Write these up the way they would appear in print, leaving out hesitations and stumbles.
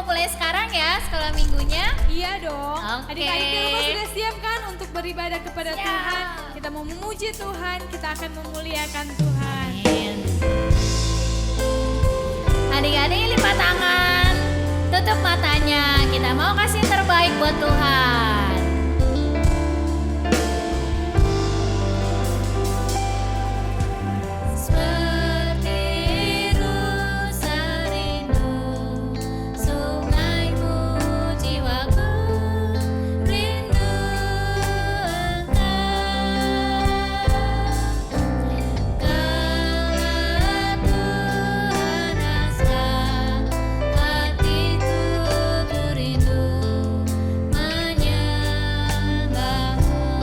mau mulai sekarang ya sekolah minggunya? Iya dong. Oke. Adik-adik di rumah sudah siap kan untuk beribadah kepada Siap. Tuhan? Kita mau memuji Tuhan, kita akan memuliakan Tuhan. Amin. Adik-adik lipat tangan, tutup matanya. Kita mau kasih yang terbaik buat Tuhan. Seperti rusa rindu, sungaimu jiwaku rindu Engkau. Kala Tuhan askan, hatiku rindu menyembahmu.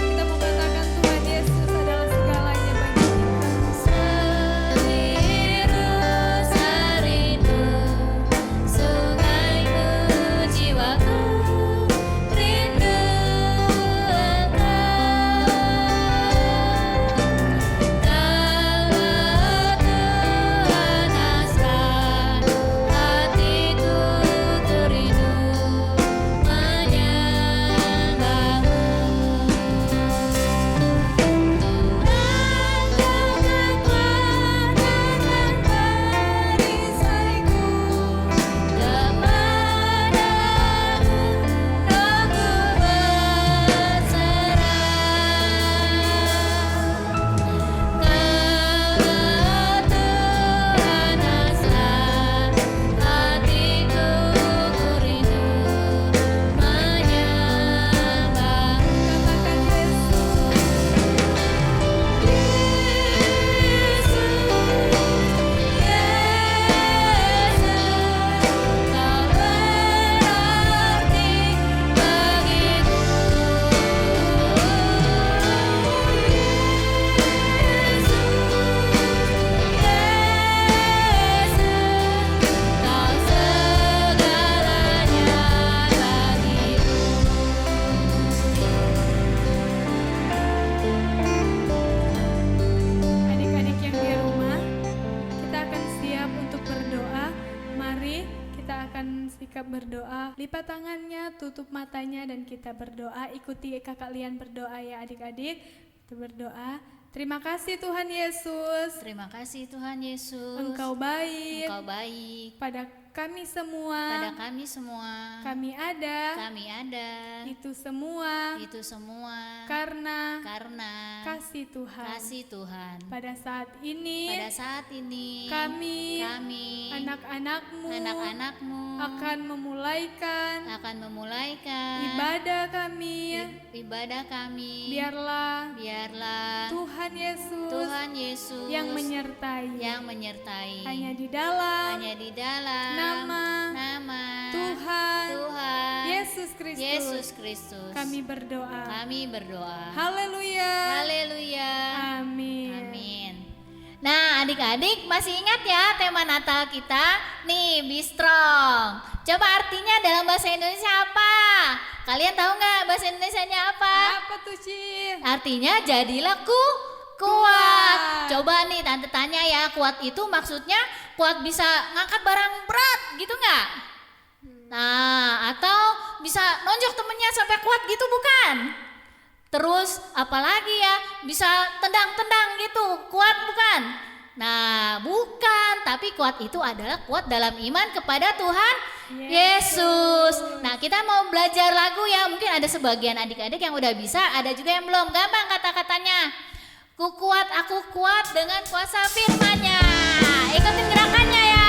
Kita mau katakan Tuhan Yesus adalah segalanya bagi kita. Serindu, sungaimu jiwaku rindu Engkau. Kala Tuhan askan, hatiku rindu menyembahmu. Adik-adik yang di rumah, kita akan siap untuk berdoa. Mari kita akan sikap berdoa. Lipat tangannya, tutup matanya dan kita berdoa. Ikuti kakak Lian berdoa ya adik-adik. Kita berdoa. Terima kasih Tuhan Yesus. Terima kasih Tuhan Yesus. Engkau baik Engkau baik pada kami semua. pada kami semua. Kami ada Kami ada itu semua itu semua karena karena kasih Tuhan. kasih Tuhan. Pada saat ini Pada saat ini kami anak-anakmu anak-anakmu akan memulaikan ibadah kami. ibadah kami. Biarlah Biarlah Tuhan Yesus Tuhan Yesus yang menyertai hanya di dalam hanya di dalam nama Tuhan Yesus Yesus Kristus Kristus. kami berdoa. Kami berdoa. Haleluya. Haleluya. Amin. Amin. Nah, adik-adik masih ingat ya tema Natal kita? Nih, Be Strong. Coba artinya dalam bahasa Indonesia apa? Kalian tahu nggak bahasa Indonesianya apa? Apa tuh, Ci? Artinya jadilah kuat. Coba nih tante tanya ya, kuat itu maksudnya kuat bisa ngangkat barang berat gitu nggak? Nah, atau bisa nonjok temennya sampai kuat gitu bukan? Terus apalagi ya, bisa tendang-tendang gitu, kuat bukan? Nah, bukan, tapi kuat itu adalah kuat dalam iman kepada Tuhan Yesus. Nah, kita mau belajar lagu ya. Mungkin ada sebagian adik-adik yang udah bisa, ada juga yang belum. Gampang kata-katanya. Ku kuat, aku kuat dengan kuasa firman-Nya. Ikutin gerakannya ya.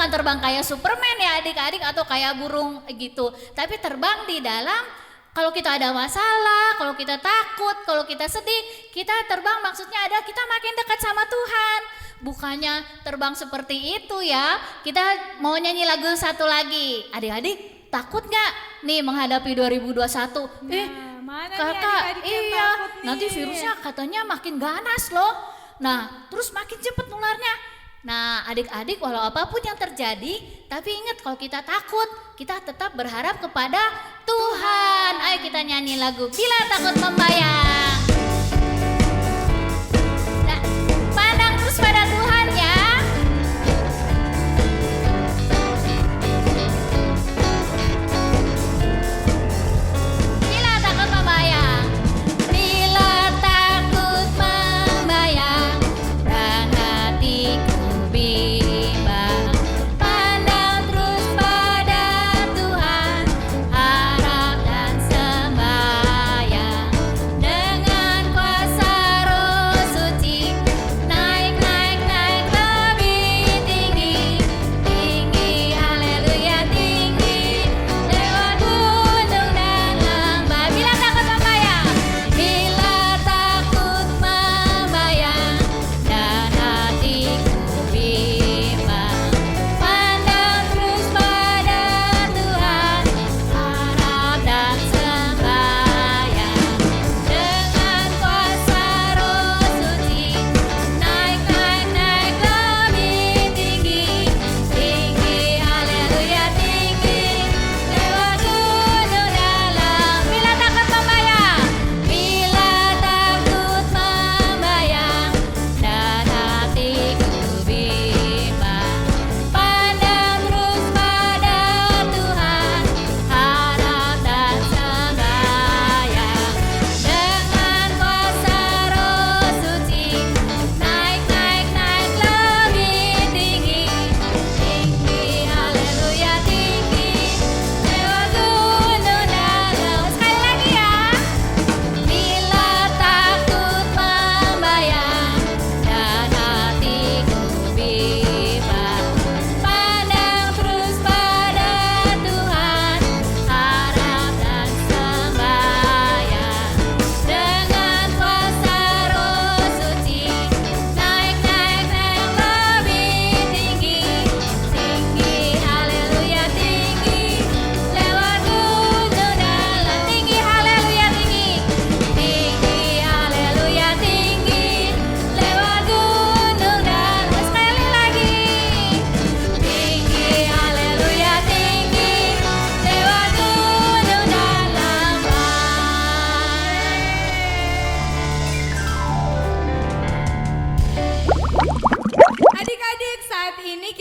Terbang kayak Superman ya adik-adik atau kayak burung gitu, tapi terbang di dalam. Kalau kita ada masalah, kalau kita takut, kalau kita sedih, kita terbang maksudnya ada kita makin dekat sama Tuhan. Bukannya terbang seperti itu ya. Kita mau nyanyi lagu satu lagi. Adik-adik takut gak nih menghadapi 2021? Mana kakak, nih adik-adik yang iya takut nih? nanti virusnya katanya makin ganas loh. Nah terus makin cepet nularnya. Nah adik-adik walau apapun yang terjadi, tapi ingat kalau kita takut, kita tetap berharap kepada Tuhan. Ayo kita nyanyi lagu Bila Takut Membayang. Nah, pandang terus pada Tuhan ya. Bila takut membayang, bila takut membayang, dan hatiku bimbang, pandang terus pada Tuhan, harap dan sembahyang.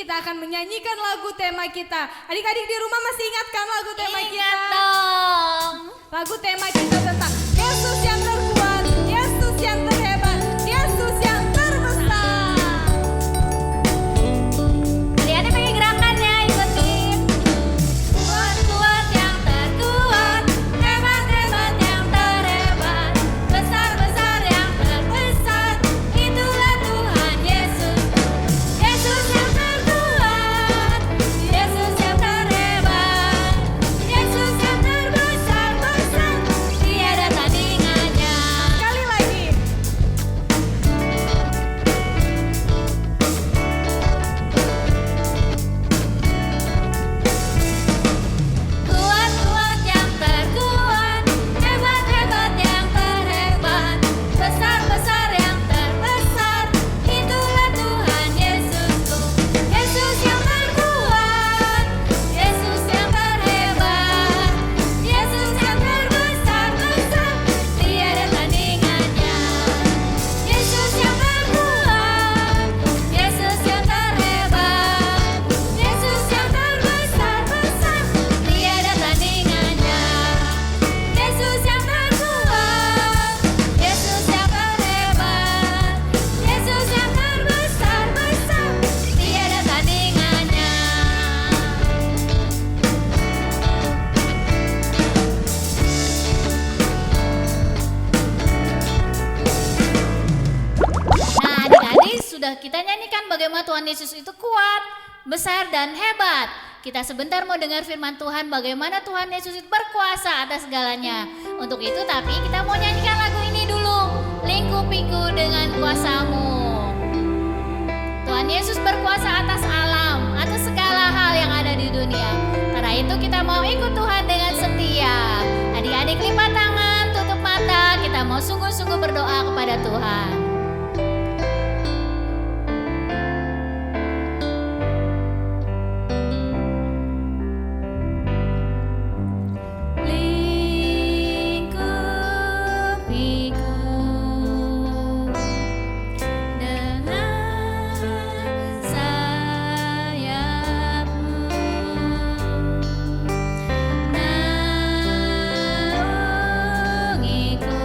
kita akan menyanyikan lagu tema kita. Adik-adik di rumah masih ingatkan lagu tema Ingat kita? dong. Lagu tema kita tentang Yesus yang terkuat, Yesus yang terhebat, Yesus yang terbesar. Adik-adik pengen gerakannya, ikutin. Kuat-kuat yang terkuat, hebat-hebat yang terhebat, besar-besar yang terbesar, itulah Tuhan Yesus. Yesus yang terkuat, Yesus yang terhebat, Yesus yang terbesar-besar, tiada tandingannya. Sekali lagi. Kuat-kuat yang terkuat, hebat-hebat yang terhebat, besar-besar yang terbesar, itulah Tuhan Yesusku. Yesus yang terkuat, Yesus yang terhebat, Yesus yang terbesar-besar, tiada tandingannya. Yesus yang terkuat, Yesus yang terhebat, Yesus yang terbesar-besar, tiada tandingannya. Yesus yang terkuat, Yesus yang terhebat, Yesus yang terbesar-besar, tiada tandingannya. Nah, adik-adik sudah kita nyanyikan bagaimana Tuhan Yesus itu kuat, besar dan hebat. Kita sebentar mau dengar firman Tuhan bagaimana Tuhan Yesus itu berkuasa atas segalanya. Untuk itu tapi kita mau nyanyikan lagu ini dulu. Lingkupiku dengan kuasamu. Tuhan Yesus berkuasa atas alam, atas segala hal yang ada di dunia. Karena itu kita mau ikut Tuhan dengan setia. Adik-adik lipat tangan, tutup mata, kita mau sungguh-sungguh berdoa kepada Tuhan. Lingkupiku dengan sayapmu, naungiku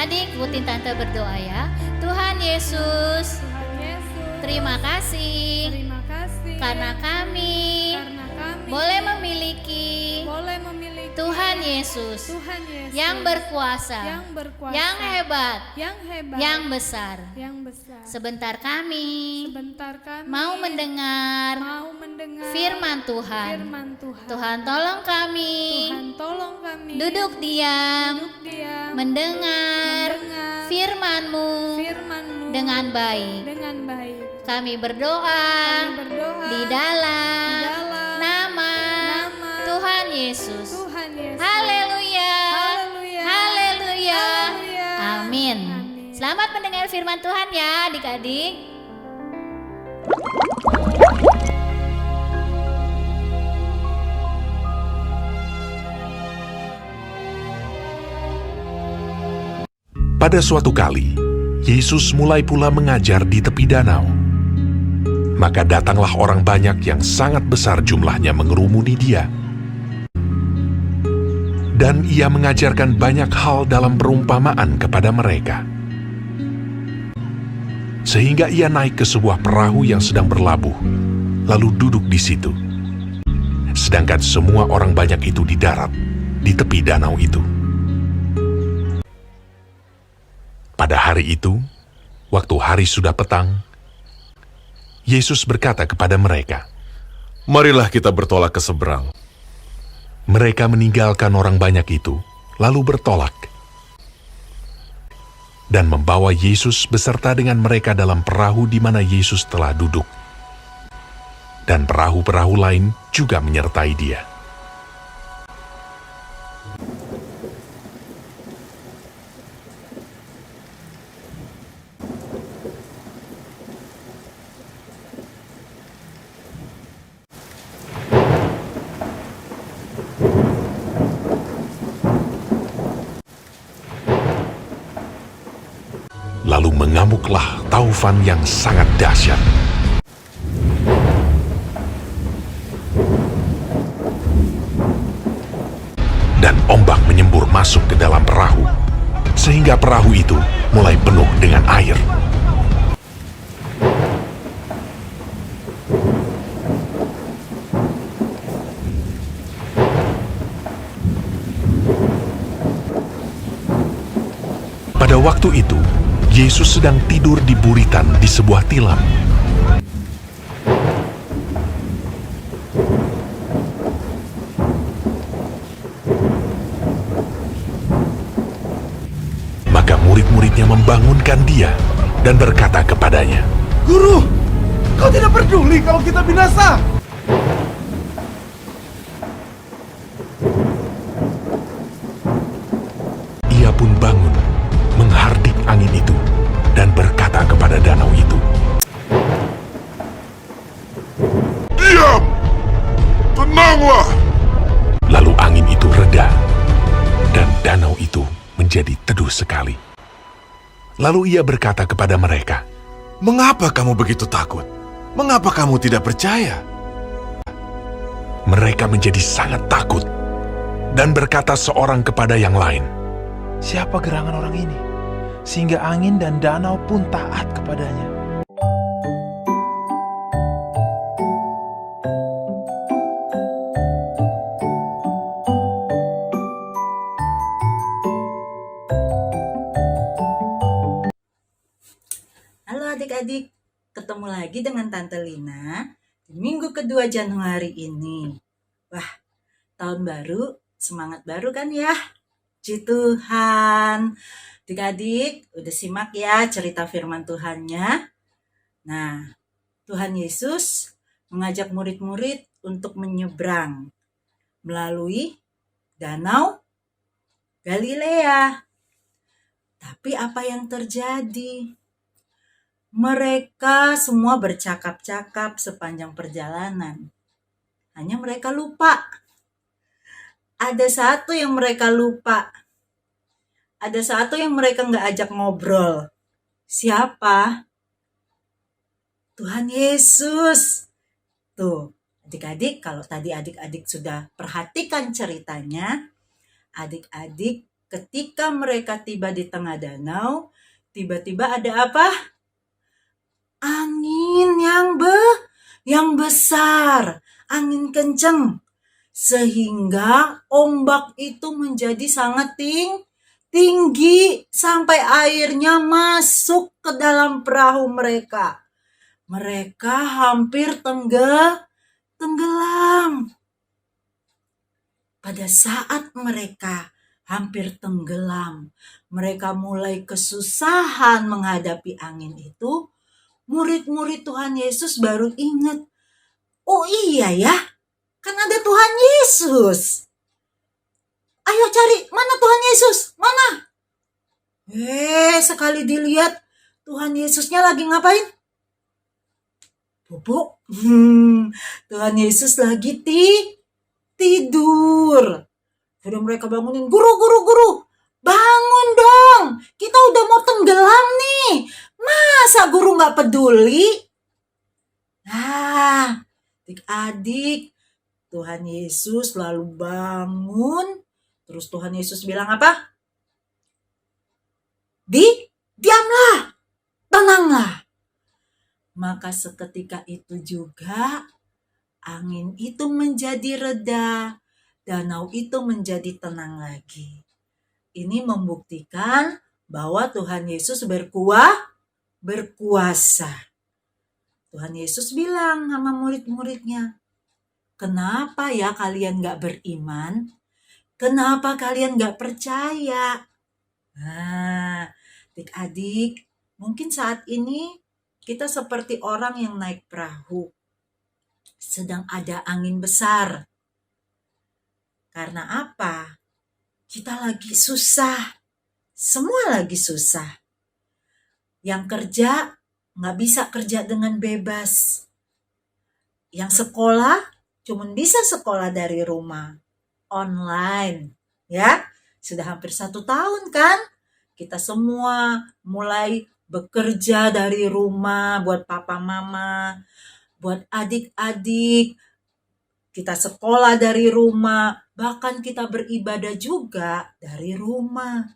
Adik-adik ikutin tante berdoa ya. Tuhan Yesus, Tuhan Yesus, terima kasih terima kasih karena kami boleh memiliki boleh memiliki Tuhan Yesus Tuhan Yesus yang berkuasa, yang hebat, yang besar. yang besar. Sebentar kami Sebentar kami mau mendengar firman Tuhan. Tuhan tolong kami Tuhan tolong kami duduk diam, mendengar firman-Mu dengan baik. Kami berdoa di dalam nama Tuhan Yesus. Haleluya. Haleluya. Amin. Selamat mendengar firman Tuhan ya adik-adik. Pada suatu kali, Yesus mulai pula mengajar di tepi danau. Maka datanglah orang banyak yang sangat besar jumlahnya mengerumuni dia. Dan ia mengajarkan banyak hal dalam perumpamaan kepada mereka. Sehingga ia naik ke sebuah perahu yang sedang berlabuh, lalu duduk di situ. Sedangkan semua orang banyak itu di darat, di tepi danau itu. Pada hari itu, waktu hari sudah petang, Yesus berkata kepada mereka, "Marilah kita bertolak ke seberang." Mereka meninggalkan orang banyak itu, lalu bertolak. Dan membawa Yesus beserta dengan mereka dalam perahu di mana Yesus telah duduk. Dan perahu-perahu lain juga menyertai dia. Lalu mengamuklah taufan yang sangat dahsyat. Dan ombak menyembur masuk ke dalam perahu, sehingga perahu itu mulai penuh dengan air. Pada waktu itu, Yesus sedang tidur di buritan di sebuah tilam. Maka murid-muridnya membangunkan dia dan berkata kepadanya, "Guru, kau tidak peduli kalau kita binasa?" Ia pun bangun, menghardik angin itu, dan berkata kepada danau itu, "Diam! Tenanglah!" Lalu angin itu reda, dan danau itu menjadi teduh sekali. Lalu ia berkata kepada mereka, "Mengapa kamu begitu takut? Mengapa kamu tidak percaya?" Mereka menjadi sangat takut, dan berkata seorang kepada yang lain, Siapa gerangan orang ini, sehingga angin dan danau pun taat kepadanya? Halo adik-adik, ketemu lagi dengan Tante Lina di minggu kedua Januari ini. Wah, tahun baru, semangat baru kan ya? Puji Tuhan. Adik-adik, udah simak ya cerita firman Tuhannya. Nah, Tuhan Yesus mengajak murid-murid untuk menyeberang melalui Danau Galilea. Tapi apa yang terjadi? Mereka semua bercakap-cakap sepanjang perjalanan. Hanya mereka lupa. Ada satu yang mereka lupa. Ada satu yang mereka nggak ajak ngobrol. Siapa? Tuhan Yesus. Tuh, adik-adik, kalau tadi adik-adik sudah perhatikan ceritanya, adik-adik ketika mereka tiba di tengah danau, tiba-tiba ada apa? Angin yang besar, angin kenceng. Sehingga ombak itu menjadi sangat tinggi sampai airnya masuk ke dalam perahu mereka. Mereka hampir tenggelam. Pada saat mereka hampir tenggelam, mereka mulai kesusahan menghadapi angin itu. Murid-murid Tuhan Yesus baru ingat, oh iya ya, kan ada Tuhan Yesus. Ayo cari, mana Tuhan Yesus? Mana? Sekali dilihat, Tuhan Yesusnya lagi ngapain? Bobo. Tuhan Yesus lagi tidur. Udah mereka bangunin, guru. Bangun dong, kita udah mau tenggelam nih. Masa guru gak peduli? Adik-adik, Tuhan Yesus lalu bangun. Terus Tuhan Yesus bilang apa? Diamlah, tenanglah. Maka seketika itu juga angin itu menjadi reda, danau itu menjadi tenang lagi. Ini membuktikan bahwa Tuhan Yesus berkuasa. Tuhan Yesus bilang sama murid-muridnya, kenapa ya kalian gak beriman? Kenapa kalian gak percaya? Adik-adik, mungkin saat ini kita seperti orang yang naik perahu. Sedang ada angin besar. Karena apa? Kita lagi susah. Semua lagi susah. Yang kerja gak bisa kerja dengan bebas. Yang sekolah cuma bisa sekolah dari rumah. Online. Ya, sudah hampir 1 tahun kan? Kita semua mulai bekerja dari rumah buat papa mama, buat adik-adik. Kita sekolah dari rumah, bahkan kita beribadah juga dari rumah.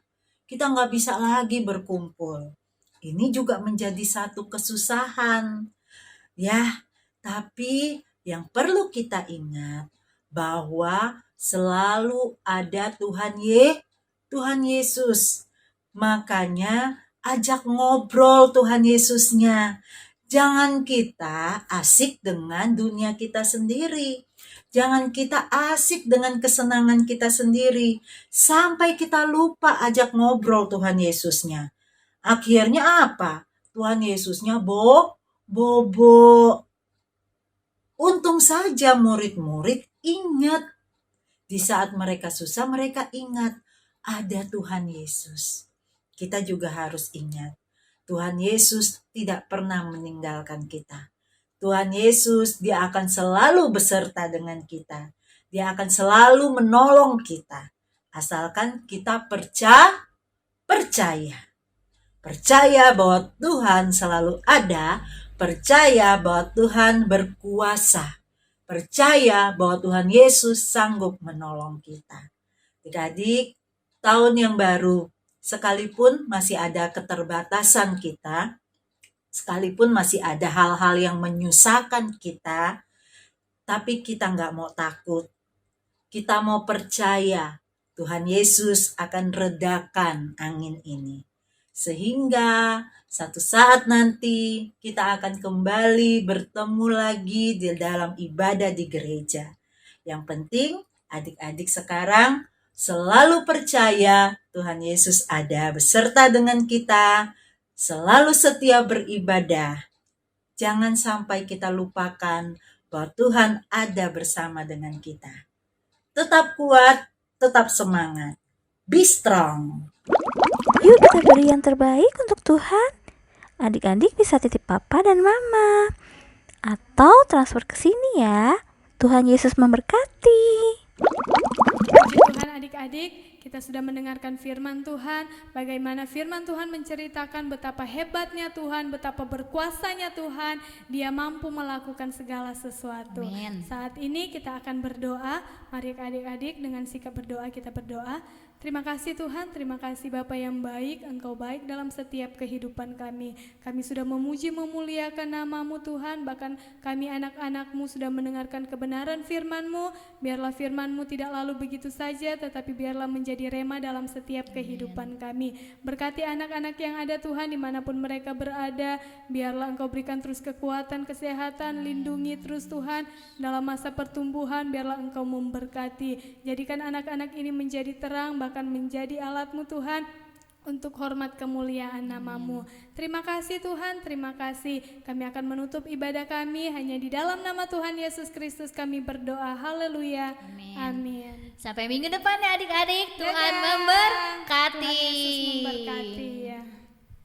Kita nggak bisa lagi berkumpul. Ini juga menjadi satu kesusahan. Ya, tapi yang perlu kita ingat bahwa selalu ada Tuhan Yesus. Makanya ajak ngobrol Tuhan Yesusnya. Jangan kita asik dengan dunia kita sendiri. Jangan kita asik dengan kesenangan kita sendiri. Sampai kita lupa ajak ngobrol Tuhan Yesusnya. Akhirnya apa? Tuhan Yesusnya bobo. Untung saja murid-murid ingat. Di saat mereka susah, mereka ingat ada Tuhan Yesus. Kita juga harus ingat, Tuhan Yesus tidak pernah meninggalkan kita. Tuhan Yesus, Dia akan selalu beserta dengan kita. Dia akan selalu menolong kita. Asalkan kita percaya. Percaya bahwa Tuhan selalu ada. Percaya bahwa Tuhan berkuasa. Percaya bahwa Tuhan Yesus sanggup menolong kita. Adik-adik, tahun yang baru, sekalipun masih ada keterbatasan kita, sekalipun masih ada hal-hal yang menyusahkan kita, tapi kita nggak mau takut. Kita mau percaya Tuhan Yesus akan redakan angin ini. Sehingga satu saat nanti kita akan kembali bertemu lagi di dalam ibadah di gereja. Yang penting adik-adik sekarang selalu percaya Tuhan Yesus ada beserta dengan kita, selalu setia beribadah. Jangan sampai kita lupakan bahwa Tuhan ada bersama dengan kita. Tetap kuat, tetap semangat. Be strong. Yuk kita beri yang terbaik untuk Tuhan. Adik-adik bisa titip papa dan mama. Atau transfer ke sini ya. Tuhan Yesus memberkati. Puji Tuhan adik-adik, kita sudah mendengarkan firman Tuhan, bagaimana firman Tuhan menceritakan betapa hebatnya Tuhan, betapa berkuasanya Tuhan, Dia mampu melakukan segala sesuatu. Amin. Saat ini kita akan berdoa, mari adik-adik dengan sikap berdoa kita berdoa. Terima kasih Tuhan, terima kasih Bapa yang baik, Engkau baik dalam setiap kehidupan kami. Kami sudah memuji memuliakan nama-Mu Tuhan, bahkan kami anak-anak-Mu sudah mendengarkan kebenaran firman-Mu. Biarlah firman-Mu tidak lalu begitu saja, tetapi biarlah menjadi rema dalam setiap kehidupan kami. Berkati anak-anak yang ada Tuhan dimanapun mereka berada, biarlah Engkau berikan terus kekuatan, kesehatan, lindungi terus Tuhan dalam masa pertumbuhan, biarlah Engkau memberkati. Jadikan anak-anak ini menjadi terang, bahkan menjadi alat-Mu Tuhan untuk hormat kemuliaan nama-Mu. Terima kasih Tuhan, terima kasih. Kami akan menutup ibadah kami hanya di dalam nama Tuhan Yesus Kristus kami berdoa. Haleluya. Amin. Sampai minggu depan ya adik-adik. Tuhan Dadah. memberkati. Tuhan Yesus memberkati.